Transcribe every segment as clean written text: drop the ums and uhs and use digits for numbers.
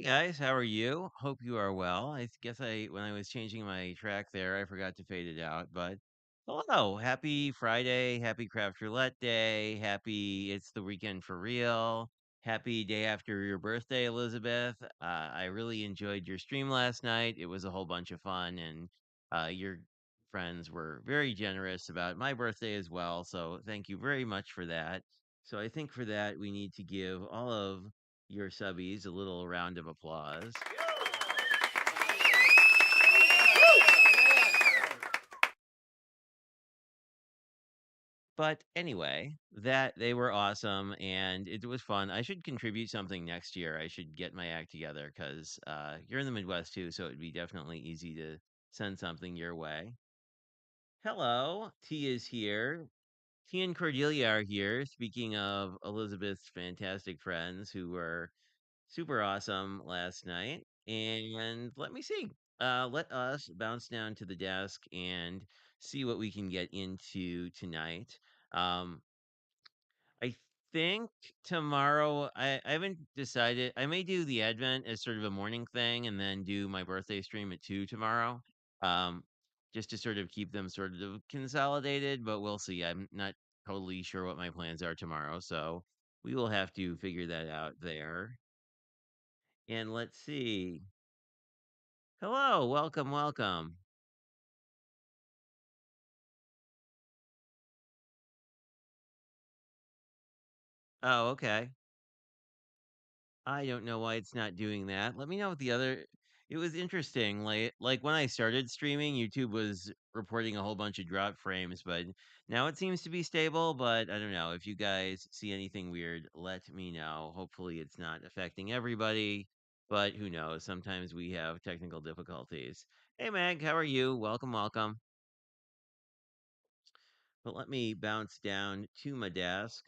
Guys, how are you? Hope you are well. I guess when I was changing my track there, I forgot to fade it out. But hello, happy Friday, happy Craft Roulette Day, happy it's the weekend for real. Happy day after your birthday, Elizabeth. I really enjoyed your stream last night. It was a whole bunch of fun, and your friends were very generous about my birthday as well. So thank you very much for that. So I think for that we need to give all of your subbies a little round of applause. But anyway, that they were awesome and it was fun. I should contribute something next year. I should get my act together because you're in the Midwest too, so it'd be definitely easy to send something your way. Hello, T is here. T and Cordelia are here. Speaking of Elizabeth's fantastic friends who were super awesome last night. And let me see. Let us bounce down to the desk and see what we can get into tonight. Um, I think tomorrow, I haven't decided. I may do the Advent as sort of a morning thing and then do my birthday stream at 2 tomorrow. Um, just to sort of keep them sort of consolidated, but we'll see. I'm not totally sure what my plans are tomorrow. So we will have to figure that out there. And let's see. Hello, welcome, welcome. Oh, okay. I don't know why it's not doing that. Let me know what the other it was interesting. Like when I started streaming, YouTube was reporting a whole bunch of drop frames, but now it seems to be stable, but I don't know. If you guys see anything weird, let me know. Hopefully it's not affecting everybody, but who knows? Sometimes we have technical difficulties. Hey Meg, how are you? Welcome, welcome. But let me bounce down to my desk.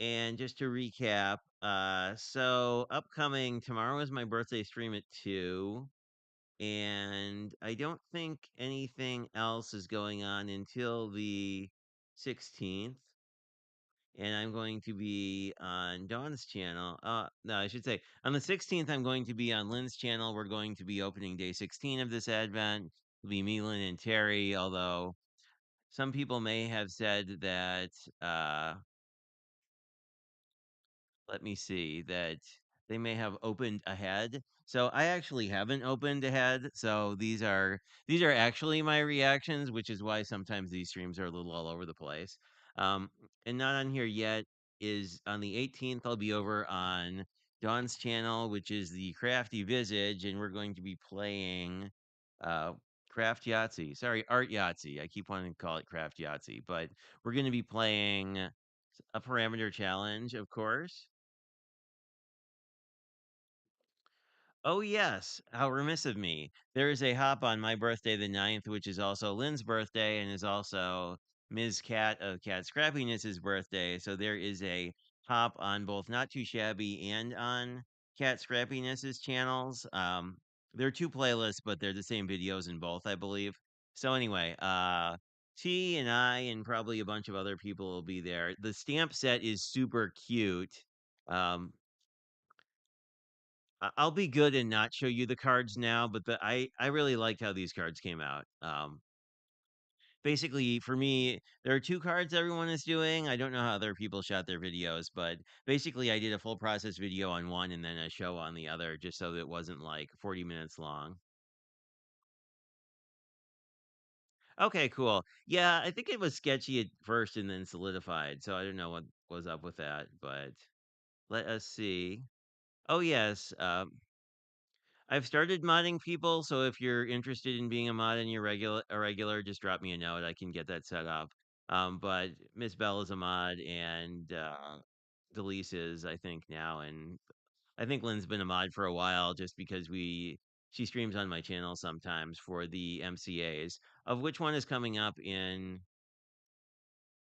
And just to recap, so upcoming tomorrow is my birthday stream at 2, and I don't think anything else is going on until the 16th. And I'm going to be on Dawn's channel. No, I should say on the 16th, I'm going to be on Lynn's channel. We're going to be opening day 16 of this Advent. It'll be me, Lynn, and Terry, although some people may have said that uh, let me see, that they may have opened ahead. So I actually haven't opened ahead. So these are actually my reactions, which is why sometimes these streams are a little all over the place. Um, and not on here yet is on the 18th. I'll be over on Dawn's channel, which is the Crafty Visage, and we're going to be playing uh Craft Yahtzee. Sorry, Art Yahtzee. I keep wanting to call it Craft Yahtzee, but we're going to be playing a parameter challenge, of course. Oh, yes. How remiss of me. There is a hop on my birthday, the 9th, which is also Lynn's birthday and is also Ms. Cat of Cat Scrappiness's birthday. So there is a hop on both Not Too Shabby and on Cat Scrappiness's channels. They're two playlists, but they're the same videos in both, I believe. So anyway, T and I and probably a bunch of other people will be there. The stamp set is super cute. Um, I'll be good and not show you the cards now, but I really liked how these cards came out. Basically, for me, there are two cards everyone is doing. I don't know how other people shot their videos, but basically, I did a full process video on one and then a show on the other, just so that it wasn't like 40 minutes long. Okay, cool. Yeah, I think it was sketchy at first and then solidified, so I don't know what was up with that, but let us see. Oh yes, I've started modding people, so if you're interested in being a mod and you're regular, just drop me a note. I can get that set up. But Miss Bell is a mod, and Delise is, I think, now, and I think Lynn's been a mod for a while, just because she streams on my channel sometimes for the MCAs, of which one is coming up in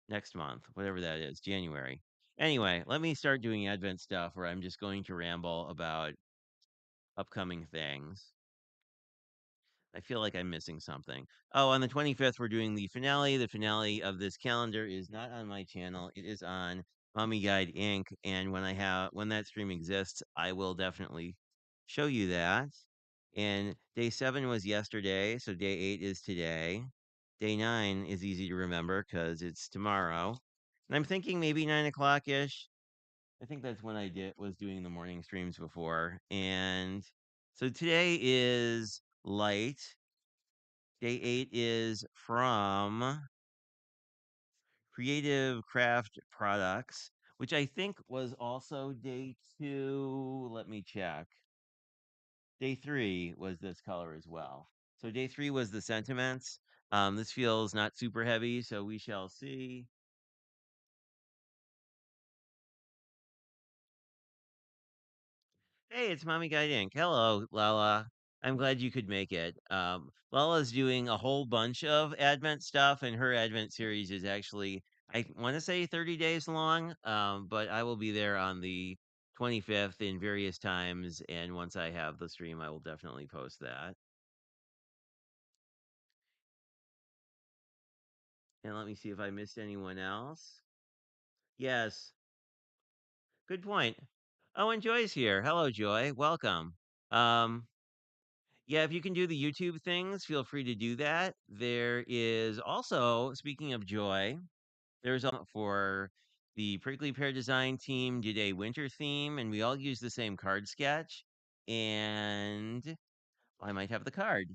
next month, whatever that is, January. Anyway, let me start doing Advent stuff, where I'm just going to ramble about upcoming things. I feel like I'm missing something. Oh, on the 25th, we're doing the finale. The finale of this calendar is not on my channel. It is on Mommy Guide Inc. And when that stream exists, I will definitely show you that. And day 7 was yesterday, so day 8 is today. Day 9 is easy to remember because it's tomorrow. And I'm thinking maybe 9 o'clock ish. I think that's when I was doing the morning streams before. And so today is light. Day 8 is from Creative Craft Products, which I think was also day 2. Let me check. Day 3 was this color as well. So day 3 was the sentiments. This feels not super heavy, so we shall see. Hey, it's Mommy Guide Inc. Hello, Lala. I'm glad you could make it. Lala's doing a whole bunch of Advent stuff, and her Advent series is actually, I want to say 30 days long, but I will be there on the 25th in various times. And once I have the stream, I will definitely post that. And let me see if I missed anyone else. Yes, good point. Oh, and Joy's here. Hello, Joy. Welcome. Um, Yeah, if you can do the YouTube things, feel free to do that. There is also, speaking of joy, there's for the Prickly Pear design team did a winter theme, and we all used the same card sketch. And I might have the card.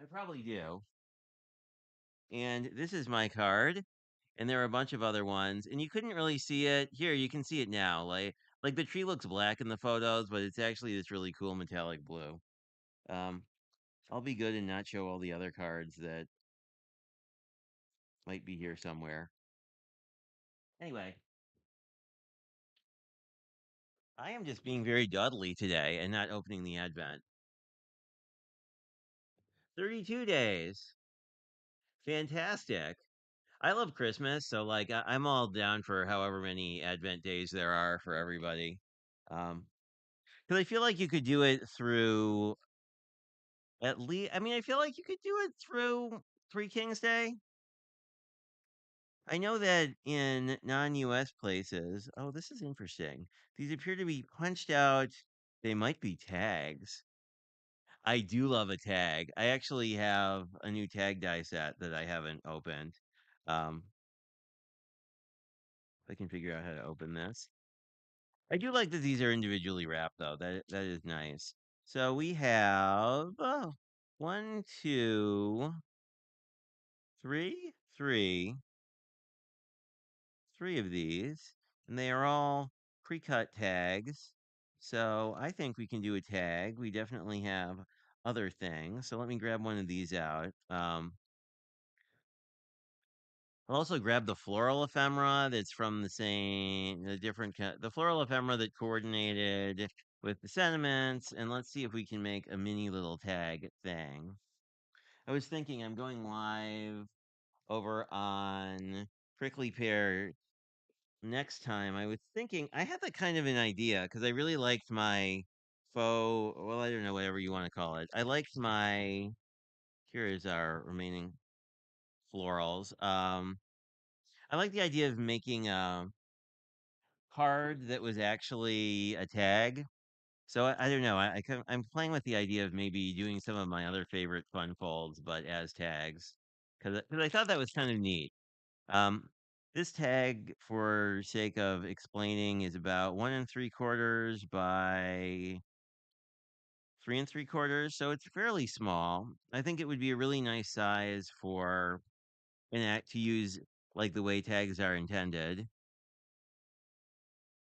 I probably do. And this is my card, and there are a bunch of other ones, and you couldn't really see it. Here, you can see it now. Like the tree looks black in the photos, but it's actually this really cool metallic blue. Um, I'll be good and not show all the other cards that might be here somewhere. Anyway, I am just being very dudley today and not opening the Advent. 32 days. Fantastic. I love Christmas, so like I'm all down for however many Advent days there are for everybody. Because I feel like you could do it through at least. I mean, I feel like you could do it through Three Kings Day. I know that in non-US places, oh, this is interesting. These appear to be punched out. They might be tags. I do love a tag. I actually have a new tag die set that I haven't opened. If I can figure out how to open this. I do like that these are individually wrapped though. That is nice. So we have one, two, three of these, and they are all pre-cut tags. So I think we can do a tag. We definitely have other things. So let me grab one of these out. I'll also grab the floral ephemera that's from the different, the floral ephemera that coordinated with the sentiments. And let's see if we can make a mini little tag thing. I was thinking I'm going live over on Prickly Pear next time. I was thinking I had that kind of an idea because I really liked my faux, well, I don't know, whatever you want to call it. I liked my, here is our remaining florals. I like the idea of making a card that was actually a tag. So I don't know. I'm playing with the idea of maybe doing some of my other favorite fun folds, but as tags, because I thought that was kind of neat. Um, this tag, for sake of explaining, is about 1 3/4 by 3 3/4, so it's fairly small. I think it would be a really nice size for an act to use like the way tags are intended.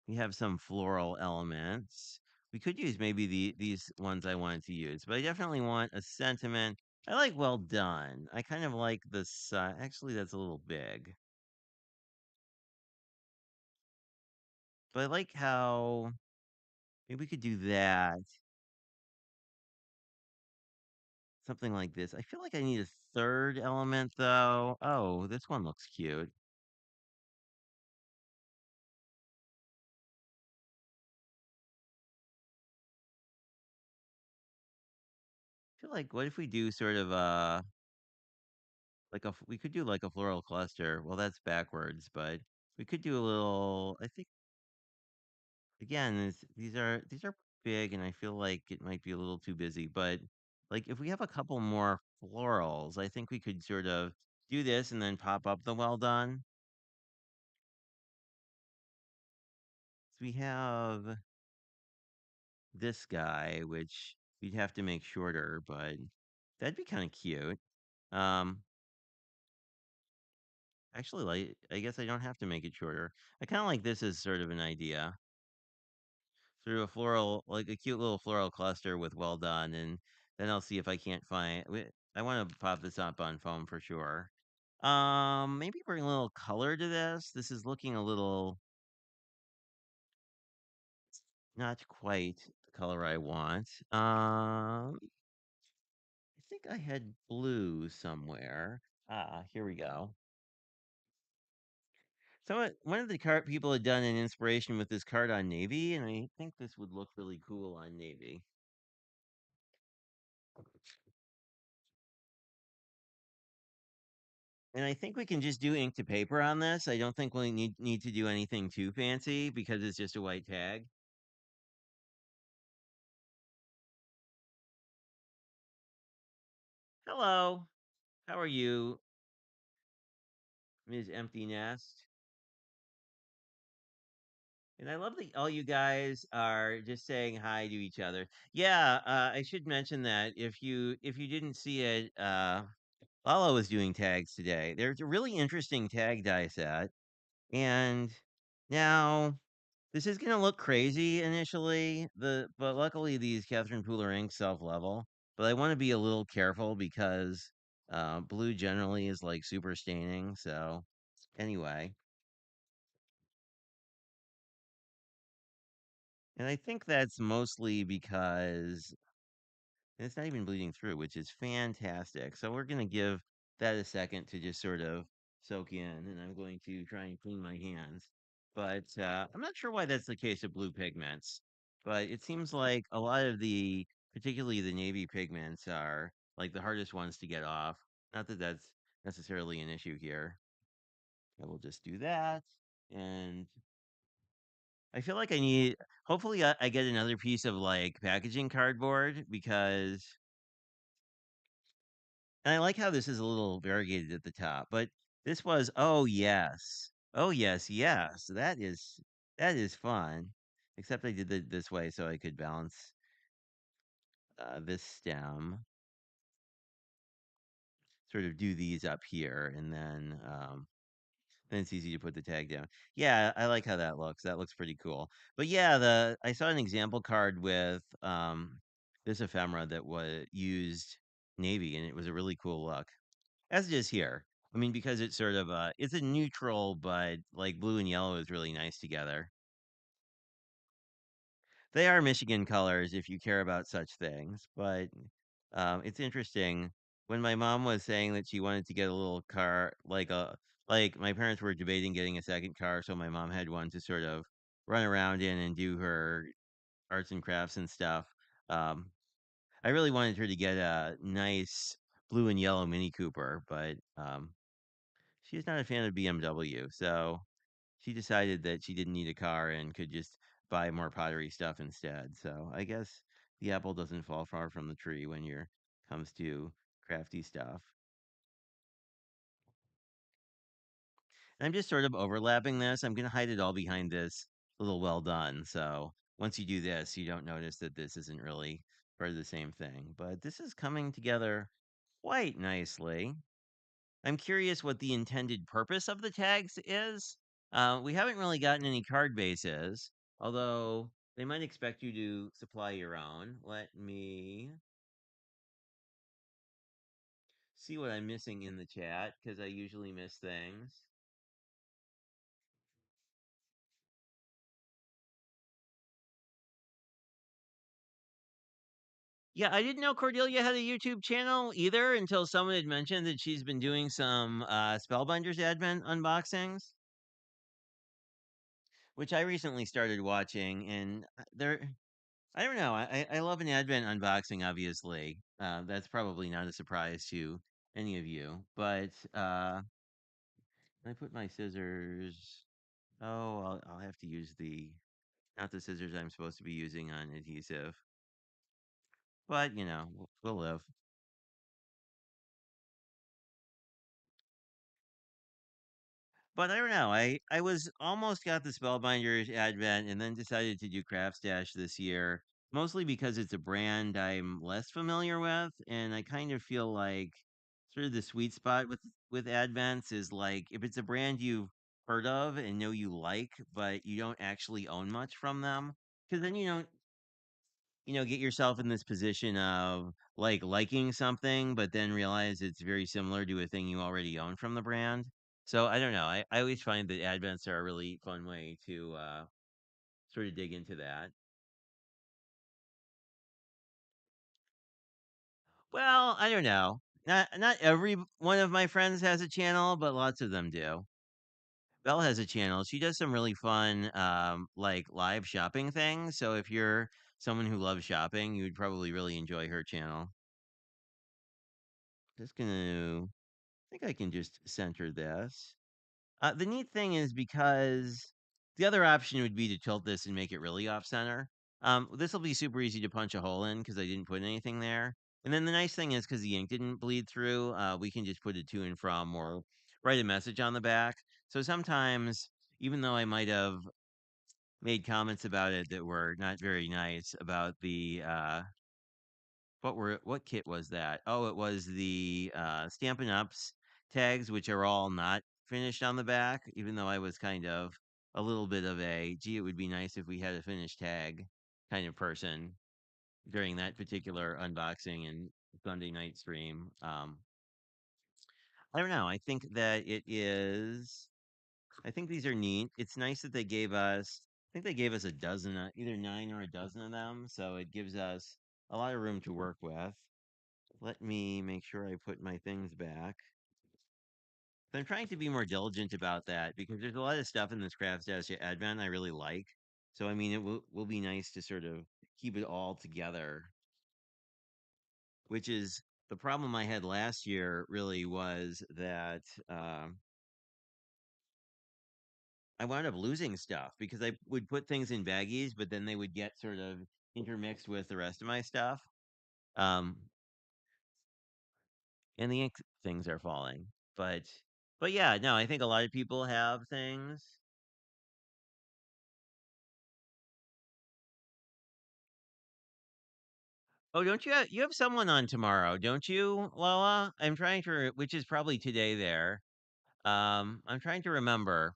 We have some floral elements. We could use maybe these ones I wanted to use, but I definitely want a sentiment. I like well done. I kind of like the size. Actually, that's a little big, but I like how maybe we could do that. Something like this. I feel like I need a third element though. Oh, this one looks cute. I feel like what if we do sort of we could do like a floral cluster. Well, that's backwards, but we could do a little. I think again, these are big, and I feel like it might be a little too busy. But like if we have a couple more florals, I think we could sort of do this and then pop up the well done. So we have this guy, which we'd have to make shorter, but that'd be kind of cute. Um, Actually, like I guess I don't have to make it shorter. I kind of like this as sort of an idea. Sort of a floral, like a cute little floral cluster with well done, and then I'll see if I can't find. I want to pop this up on foam for sure. Maybe bring a little color to this. This is looking a little not quite the color I want. I think I had blue somewhere. Ah, here we go. One of the cart people had done an inspiration with this card on navy, and I think this would look really cool on navy. And I think we can just do ink to paper on this. I don't think we need to do anything too fancy because it's just a white tag. Hello, how are you, Ms. Empty Nest? And I love that all you guys are just saying hi to each other. Yeah, I should mention that if you didn't see it, Lala was doing tags today. There's a really interesting tag die set, and now this is gonna look crazy initially. But luckily these Catherine Pooler inks self level. But I want to be a little careful because blue generally is like super staining. So anyway, and I think that's mostly because and it's not even bleeding through, which is fantastic. So we're going to give that a second to just sort of soak in, and I'm going to try and clean my hands. But I'm not sure why that's the case with blue pigments. But it seems like a lot of particularly the navy pigments, are like the hardest ones to get off. Not that that's necessarily an issue here. I will just do that. And I feel like hopefully, I get another piece of like packaging cardboard because and I like how this is a little variegated at the top, but this was, oh yes. Oh yes, yes. That is fun. Except I did it this way so I could balance this stem, sort of do these up here, and then it's easy to put the tag down. Yeah, I like how that looks. That looks pretty cool. But yeah, the I saw an example card with this ephemera that was used navy, and it was a really cool look. As it is here. I mean, because it's sort of it's a neutral, but like blue and yellow is really nice together. They are Michigan colors if you care about such things, but it's interesting. When my mom was saying that she wanted to get a little car, like my parents were debating getting a second car, so my mom had one to sort of run around in and do her arts and crafts and stuff. Um, I really wanted her to get a nice blue and yellow Mini Cooper, but she's not a fan of BMW, so she decided that she didn't need a car and could just buy more pottery stuff instead. So I guess the apple doesn't fall far from the tree when you're comes to crafty stuff. And I'm just sort of overlapping this. I'm going to hide it all behind this little well done. So once you do this, you don't notice that this isn't really part of the same thing. But this is coming together quite nicely. I'm curious what the intended purpose of the tags is. We haven't really gotten any card bases, although they might expect you to supply your own. Let me see what I'm missing in the chat because I usually miss things. Yeah, I didn't know Cordelia had a YouTube channel either until someone had mentioned that she's been doing some Spellbinders Advent unboxings, which I recently started watching, and they're I don't know. I love an Advent unboxing, obviously. That's probably not a surprise to any of you, but I put my scissors. Oh, I'll have to use the not the scissors I'm supposed to be using on adhesive, but we'll live. But I don't know. I was almost got the Spellbinders Advent and then decided to do Craft Stash this year, mostly because it's a brand I'm less familiar with, and I kind of feel like sort of the sweet spot with Advents is like if it's a brand you've heard of and know you like, but you don't actually own much from them, because then you don't get yourself in this position of like liking something, but then realize it's very similar to a thing you already own from the brand. So I don't know. I always find that advents are a really fun way to sort of dig into that. Well, I don't know. Not every one of my friends has a channel, but lots of them do. Belle has a channel. She does some really fun like live shopping things. So if you're someone who loves shopping, you would probably really enjoy her channel. Just gonna think I can just center this. The neat thing is because the other option would be to tilt this and make it really off center. This will be super easy to punch a hole in because I didn't put anything there. And then the nice thing is because the ink didn't bleed through, we can just put a to and from or write a message on the back. So sometimes, even though I might have made comments about it that were not very nice about the what kit was that? Oh, it was the Stampin' Ups tags, which are all not finished on the back, even though I was kind of a little bit of a gee, it would be nice if we had a finished tag kind of person during that particular unboxing and Sunday night stream. I don't know. I think these are neat. It's nice that I think they gave us a dozen, either nine or a dozen of them. So it gives us a lot of room to work with. Let me make sure I put my things back. I'm trying to be more diligent about that because there's a lot of stuff in this Craft Dash Advent I really like. So I mean, it will be nice to sort of keep it all together, which is the problem I had last year. Really was that I wound up losing stuff because I would put things in baggies, but then they would get sort of intermixed with the rest of my stuff. Um, and the ink things are falling. But but yeah, no, I think a lot of people have things. Oh, don't you have someone on tomorrow, don't you, Lola? I'm trying to, which is probably today there. I'm trying to remember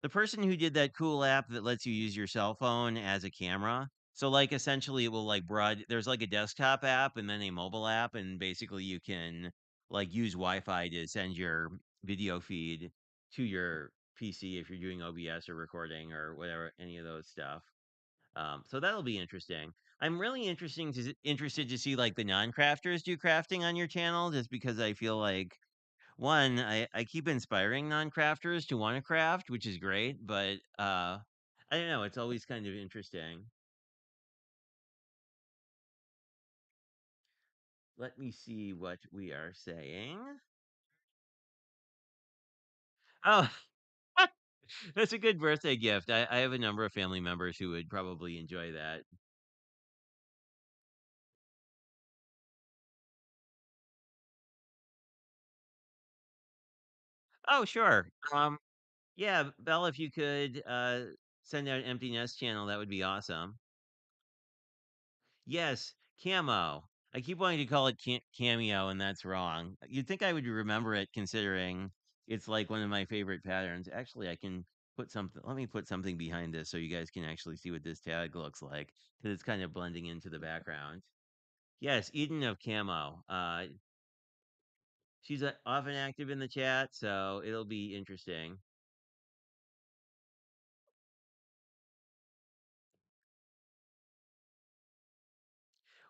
the person who did that cool app that lets you use your cell phone as a camera. So like essentially it will like there's like a desktop app and then a mobile app, and basically you can like use Wi-Fi to send your video feed to your PC if you're doing OBS or recording or whatever, any of those stuff. So that'll be interesting. I'm really interested to see like the non-crafters do crafting on your channel, just because I feel like one, I keep inspiring non-crafters to want to craft, which is great, but I don't know, it's always kind of interesting. Let me see what we are saying. Oh, that's a good birthday gift. I have a number of family members who would probably enjoy that. Oh, sure. Yeah, Belle, if you could send out an empty nest channel, that would be awesome. Yes, camo. I keep wanting to call it cameo, and that's wrong. You'd think I would remember it considering it's like one of my favorite patterns. Actually, I can put something, let me put something behind this so you guys can actually see what this tag looks like because it's kind of blending into the background. Yes, Eden of Camo. She's often active in the chat, so it'll be interesting.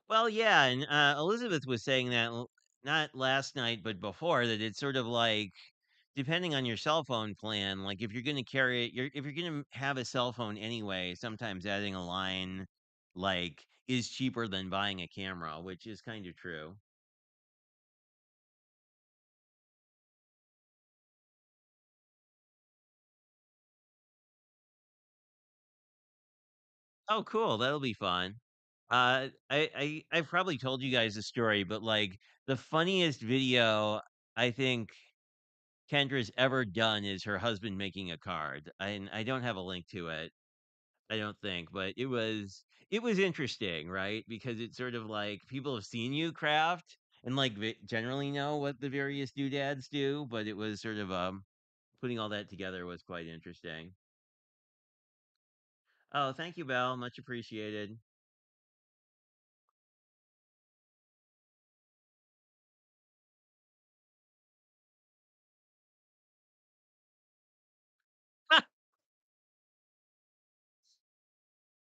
Well, yeah, and Elizabeth was saying that not last night, but before that it's sort of like depending on your cell phone plan, like if you're going to carry it, if you're going to have a cell phone anyway, sometimes adding a line like is cheaper than buying a camera, which is kind of true. Oh, cool. That'll be fun. I've probably told you guys the story, but like the funniest video I think Kendra's ever done is her husband making a card. And I don't have a link to it. I don't think, but it was interesting, right? Because it's sort of like people have seen you craft and like generally know what the various doodads do, but it was sort of putting all that together was quite interesting. Oh, thank you, Belle. Much appreciated.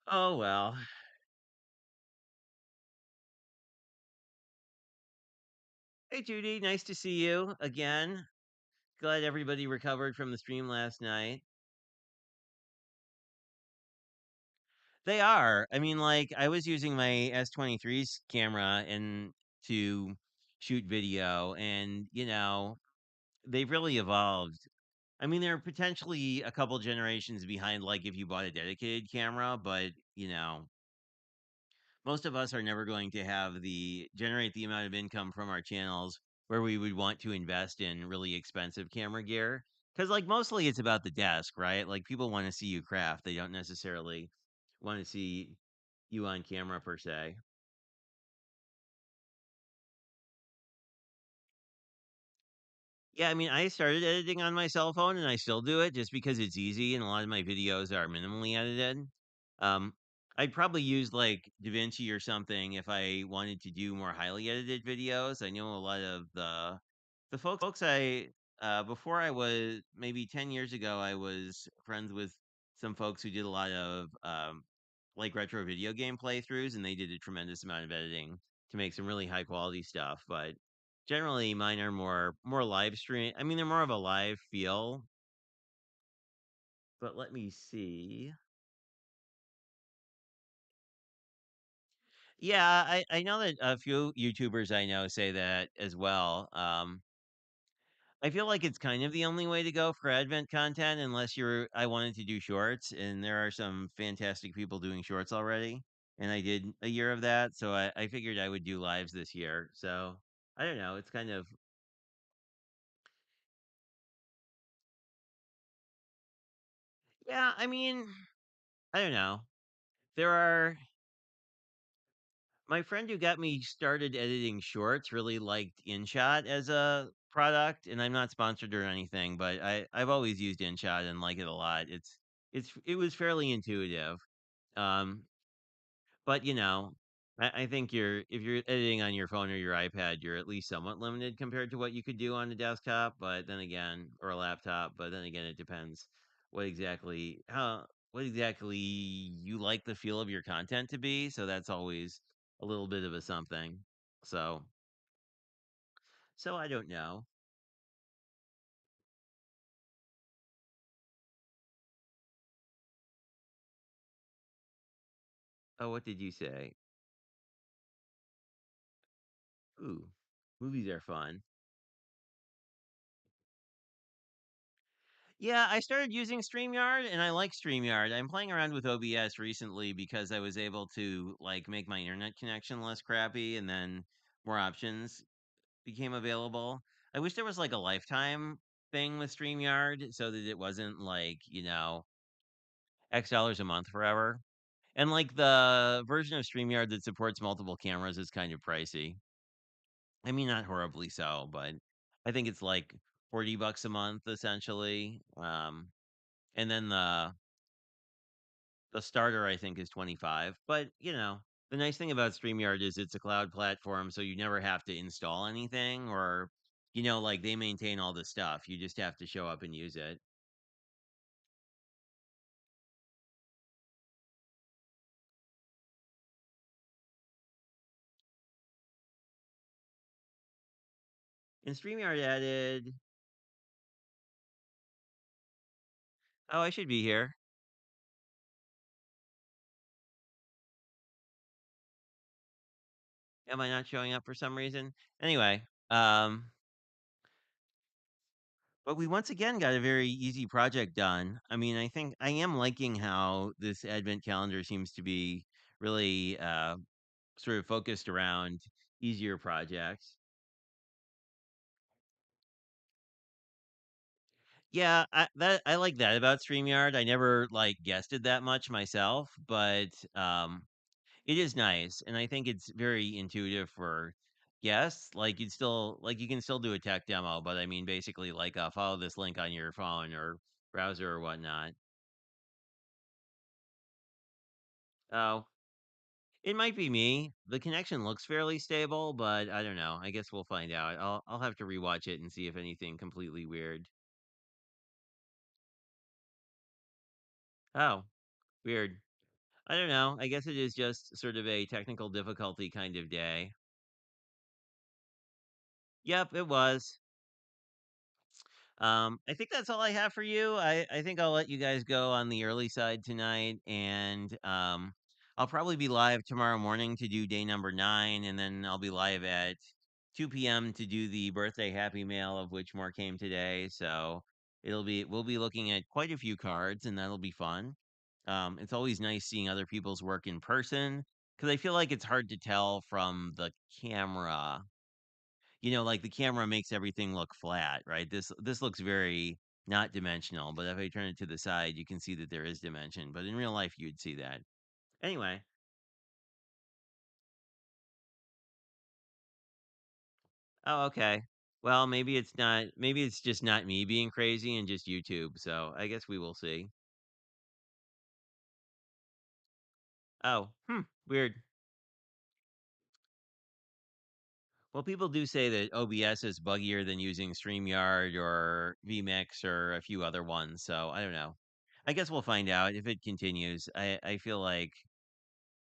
Oh well. Hey Judy, nice to see you again. Glad everybody recovered from the stream last night. They are. I mean, like I was using my S23's camera and to shoot video and they've really evolved. I mean, they're potentially a couple generations behind like if you bought a dedicated camera, but most of us are never going to have the generate the amount of income from our channels where we would want to invest in really expensive camera gear because like mostly it's about the desk, right? Like people want to see you craft, they don't necessarily want to see you on camera per se. Yeah, I mean, I started editing on my cell phone and I still do it just because it's easy and a lot of my videos are minimally edited. Um, I'd probably use like DaVinci or something if I wanted to do more highly edited videos. I know a lot of the folks I before I was maybe 10 years ago, I was friends with some folks who did a lot of like retro video game playthroughs and they did a tremendous amount of editing to make some really high quality stuff. But generally mine are more live stream. I mean, they're more of a live feel. But let me see. Yeah, I know that a few YouTubers I know say that as well. I feel like it's kind of the only way to go for Advent content, unless I wanted to do shorts, and there are some fantastic people doing shorts already. And I did a year of that, so I figured I would do lives this year. So I don't know. It's kind of yeah. I mean, I don't know. There are my friend who got me started editing shorts really liked InShot as a product, and I'm not sponsored or anything, but I've always used InShot and like it a lot. It was fairly intuitive. Um, but I think if you're editing on your phone or your iPad, you're at least somewhat limited compared to what you could do on a desktop. But then again, or a laptop. But then again, it depends what exactly you like the feel of your content to be. So that's always a little bit of a something. So so I don't know. Oh, what did you say? Ooh, movies are fun. Yeah, I started using StreamYard and I like StreamYard. I'm playing around with OBS recently because I was able to like make my internet connection less crappy and then more options became available. I wish there was like a lifetime thing with StreamYard so that it wasn't like, X dollars a month forever. And like the version of StreamYard that supports multiple cameras is kind of pricey. I mean, not horribly so, but I think it's like $40 a month essentially. And then the starter I think is 25. But, the nice thing about StreamYard is it's a cloud platform, so you never have to install anything or like they maintain all the stuff. You just have to show up and use it. And StreamYard added, oh, I should be here. Am I not showing up for some reason? Anyway, But we once again got a very easy project done. I mean, I think I am liking how this advent calendar seems to be really sort of focused around easier projects. Yeah, I like that about StreamYard. I never like guessed it that much myself, but it is nice, and I think it's very intuitive for guests. Like you can still do a tech demo, but I mean basically like follow this link on your phone or browser or whatnot. Oh, it might be me. The connection looks fairly stable, but I don't know. I guess we'll find out. I'll have to rewatch it and see if anything completely weird. Oh, weird. I don't know. I guess it is just sort of a technical difficulty kind of day. Yep, it was. I think that's all I have for you. I think I'll let you guys go on the early side tonight, and I'll probably be live tomorrow morning to do day number 9, and then I'll be live at 2 p.m. to do the birthday happy mail, of which more came today. So we'll be looking at quite a few cards, and that'll be fun. It's always nice seeing other people's work in person because I feel like it's hard to tell from the camera. Like the camera makes everything look flat, right? This looks very not dimensional, but if I turn it to the side, you can see that there is dimension. But in real life, you'd see that. Anyway, oh, okay. Well, maybe it's just not me being crazy and just YouTube. So I guess we will see. Oh, weird. Well, people do say that OBS is buggier than using StreamYard or vMix or a few other ones. So I don't know. I guess we'll find out if it continues. I feel like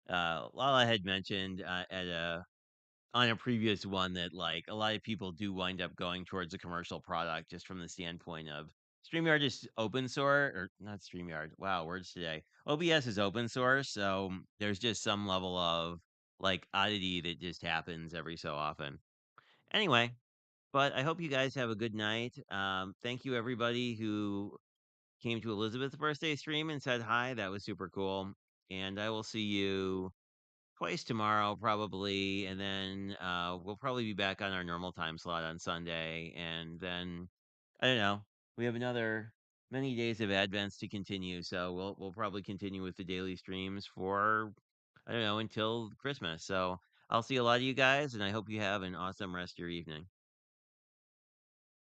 Lala had mentioned at a on a previous one that like a lot of people do wind up going towards a commercial product just from the standpoint of StreamYard is open source or not StreamYard. Wow, words today. OBS is open source, so there's just some level of like oddity that just happens every so often. Anyway, but I hope you guys have a good night. Thank you everybody who came to Elizabeth's birthday stream and said hi. That was super cool. And I will see you twice tomorrow probably, and then we'll probably be back on our normal time slot on Sunday, and then I don't know. We have another many days of advents to continue, so we'll probably continue with the daily streams for I don't know until Christmas. So I'll see a lot of you guys, and I hope you have an awesome rest of your evening.